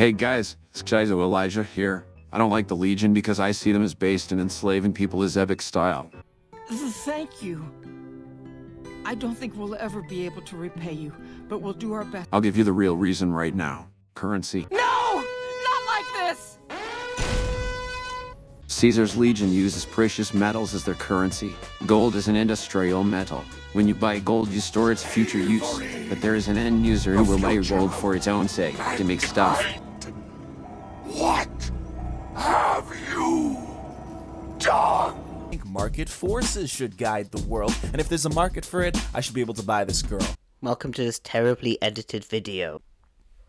Hey guys, Schizo Elijah here. I don't like the Legion because I see them as based in enslaving people as epic style. Thank you. I don't think we'll ever be able to repay you, but we'll do our best. I'll give you the real reason right now. Currency. No! Not like this! Caesar's Legion uses precious metals as their currency. Gold is an industrial metal. When you buy gold, you store its future use. But there is an end user who will buy your gold for its own sake, to make stuff. What have you done? I think market forces should guide the world, and if there's a market for it, I should be able to buy this girl. Welcome to this terribly edited video.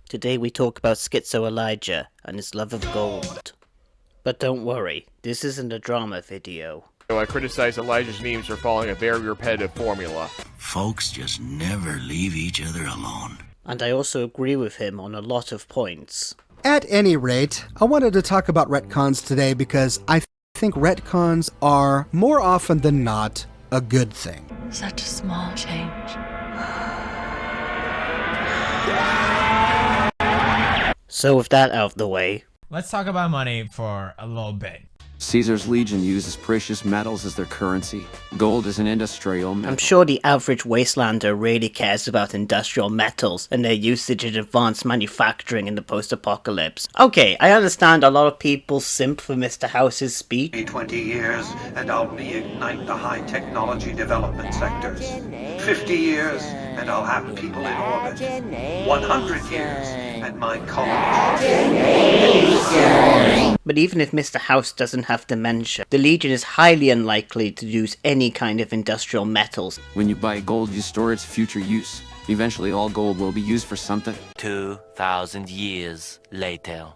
Today we talk about Schizo Elijah and his love of gold. But don't worry, this isn't a drama video. I criticize Elijah's memes for following a very repetitive formula. Folks just never leave each other alone. And I also agree with him on a lot of points. At any rate, I wanted to talk about retcons today because I think retcons are, more often than not, a good thing. Such a small change. So with that out of the way, let's talk about money for a little bit. Caesar's Legion uses precious metals as their currency. Gold is an industrial metal. I'm sure the average wastelander really cares about industrial metals and their usage in advanced manufacturing in the post-apocalypse. Okay, I understand a lot of people simp for Mr. House's speech. 20 years and I'll reignite the high technology development sectors. 50 years and I'll have people in orbit. 100 years and my colony. But even if Mr. House doesn't have dementia, the Legion is highly unlikely to use any kind of industrial metals. When you buy gold, you store its future use. Eventually all gold will be used for something. 2,000 years later.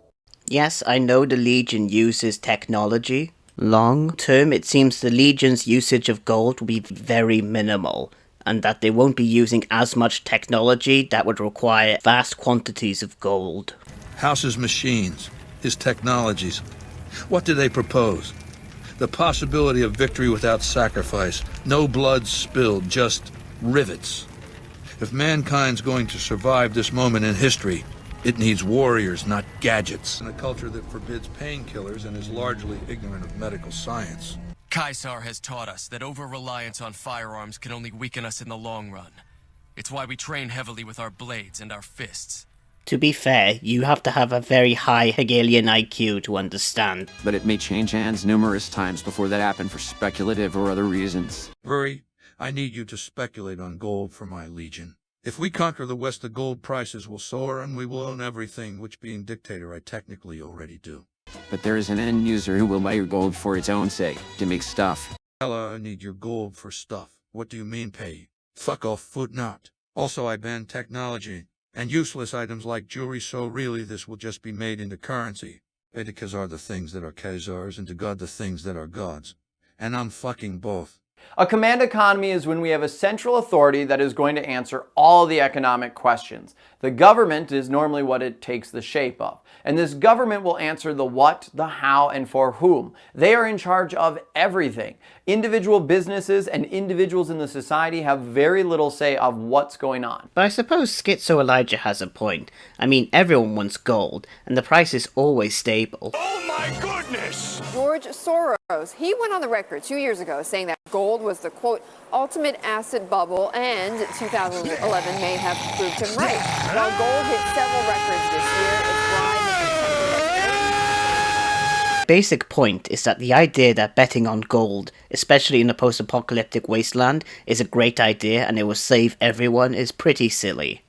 Yes, I know the Legion uses technology. Long term, it seems the Legion's usage of gold will be very minimal, and that they won't be using as much technology that would require vast quantities of gold. House's machines, his technologies, what do they propose? The possibility of victory without sacrifice, no blood spilled, just rivets. If mankind's going to survive this moment in history, it needs warriors, not gadgets. In a culture that forbids painkillers and is largely ignorant of medical science. Caesar has taught us that over-reliance on firearms can only weaken us in the long run. It's why we train heavily with our blades and our fists. To be fair, you have to have a very high Hegelian IQ to understand. But it may change hands numerous times before that happen for speculative or other reasons. Hurry, I need you to speculate on gold for my Legion. If we conquer the West, the gold prices will soar and we will own everything, which being dictator I technically already do. But there is an end user who will buy your gold for its own sake, to make stuff. Ella, I need your gold for stuff. What do you mean pay? Fuck off, footnote. Also, I ban technology and useless items like jewelry, so really this will just be made into currency. Edicas are the things that are Khazars and to God the things that are gods. And I'm fucking both. A command economy is when we have a central authority that is going to answer all the economic questions. The government is normally what it takes the shape of. And this government will answer the what, the how, and for whom. They are in charge of everything. Individual businesses and individuals in the society have very little say of what's going on. But I suppose Schizo Elijah has a point. I mean, everyone wants gold, and the price is always stable. Oh my goodness! George Soros, he went on the record 2 years ago saying that gold was the, quote, ultimate asset bubble, and 2011 may have proved him right. While gold hit several records this year, its rise has basic point is that the idea that betting on gold, especially in a post-apocalyptic wasteland, is a great idea and it will save everyone is pretty silly.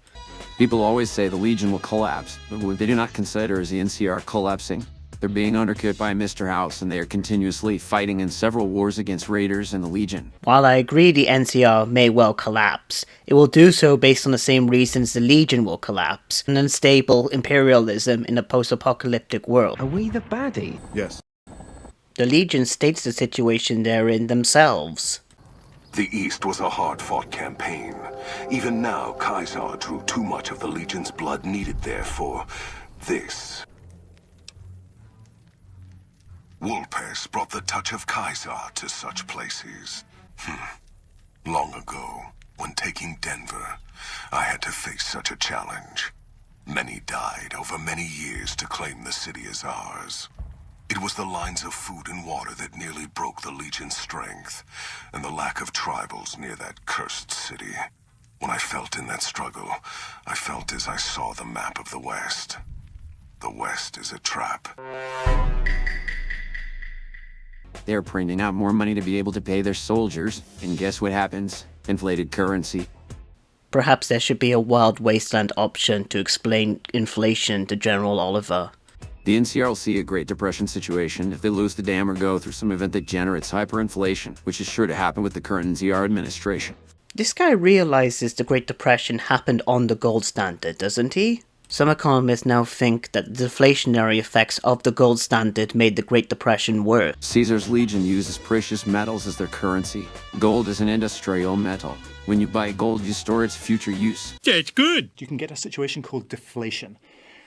People always say the Legion will collapse, but what they do not consider is the NCR collapsing. They're being undercut by Mr. House, and they are continuously fighting in several wars against Raiders and the Legion. While I agree the NCR may well collapse, it will do so based on the same reasons the Legion will collapse, an unstable imperialism in a post-apocalyptic world. Are we the baddie? Yes. The Legion states the situation they're in themselves. The East was a hard-fought campaign. Even now, Caesar drew too much of the Legion's blood needed there for this. Wolpes brought the touch of Caesar to such places. Long ago, when taking Denver, I had to face such a challenge. Many died over many years to claim the city as ours. It was the lines of food and water that nearly broke the Legion's strength, and the lack of tribals near that cursed city. When I felt in that struggle, I felt as I saw the map of the West. The West is a trap. They're printing out more money to be able to pay their soldiers, and guess what happens? Inflated currency. Perhaps there should be a wild wasteland option to explain inflation to General Oliver. The NCR will see a Great Depression situation if they lose the dam or go through some event that generates hyperinflation, which is sure to happen with the current NCR administration. This guy realizes the Great Depression happened on the gold standard, doesn't he? Some economists now think that the deflationary effects of the gold standard made the Great Depression worse. Caesar's Legion uses precious metals as their currency. Gold is an industrial metal. When you buy gold, you store its future use. That's good! You can get a situation called deflation.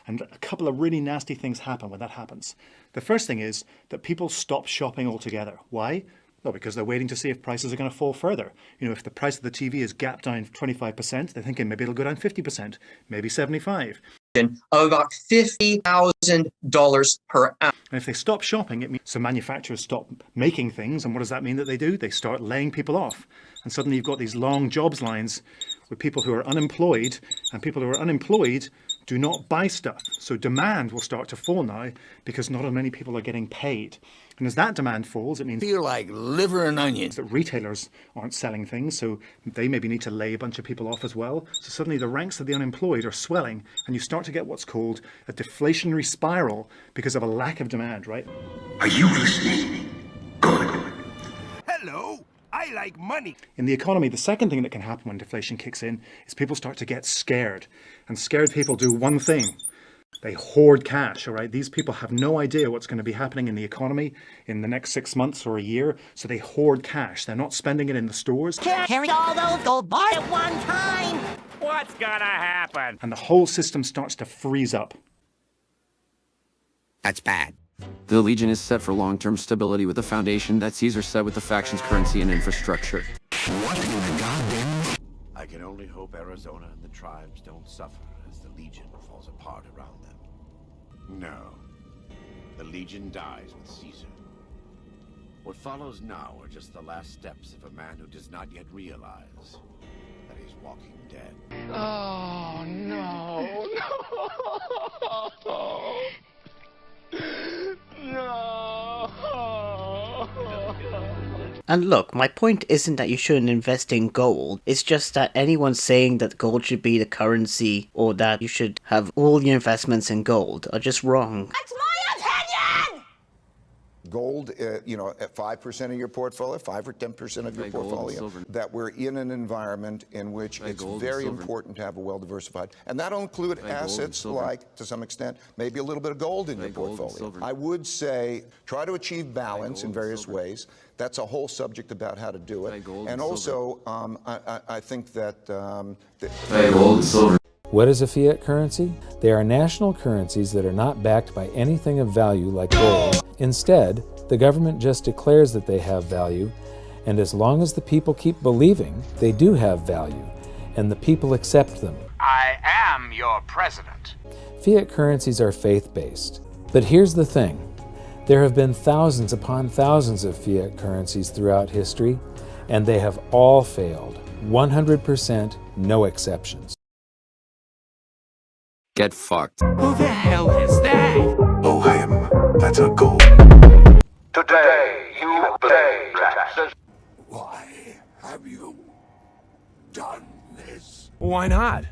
And a couple of really nasty things happen when that happens. The first thing is that people stop shopping altogether. Why? Well, because they're waiting to see if prices are going to fall further. You know, if the price of the TV is gapped down 25%, they're thinking maybe it'll go down 50%, maybe 75%. Of about $50,000 per hour. And if they stop shopping, it means some manufacturers stop making things, and what does that mean that they do? They start laying people off. And suddenly you've got these long jobs lines with people who are unemployed, and people who are unemployed do not buy stuff. So demand will start to fall now because not as many people are getting paid. And as that demand falls, it means Feel like liver and onions. that retailers aren't selling things, so they maybe need to lay a bunch of people off as well. So suddenly the ranks of the unemployed are swelling, and you start to get what's called a deflationary spiral because of a lack of demand, right? Are you listening? Hello, I like money. In the economy, the second thing that can happen when deflation kicks in is people start to get scared. And scared people do one thing. They hoard cash, all right? These people have no idea what's going to be happening in the economy in the next 6 months or a year, so they hoard cash. They're not spending it in the stores. Can't carry all those gold bars at one time. What's gonna happen? And the whole system starts to freeze up. That's bad. The Legion is set for long-term stability with the foundation that Caesar set with the faction's currency and infrastructure. I can only hope Arizona and the tribes don't suffer as the Legion falls apart around them. No. The Legion dies with Caesar. What follows now are just the last steps of a man who does not yet realize that he's walking dead. Oh, no. And look, my point isn't that you shouldn't invest in gold, it's just that anyone saying that gold should be the currency or that you should have all your investments in gold are just wrong. That's my opinion! Gold, at 5% of your portfolio, 5 or 10% of your portfolio, that we're in an environment in which it's very important to have a well-diversified, and that'll include assets like, to some extent, maybe a little bit of gold in your portfolio. I would say try to achieve balance in various ways. That's a whole subject about how to do it. And also, I think that... What is a fiat currency? They are national currencies that are not backed by anything of value like gold. Instead, the government just declares that they have value, and as long as the people keep believing, they do have value, and the people accept them. I am your president. Fiat currencies are faith-based. But here's the thing. There have been thousands upon thousands of fiat currencies throughout history, and they have all failed. 100%, no exceptions. Get fucked. Who the hell is that? Oh, that's a goal. Today, you play taxes. Why have you done this? Why not?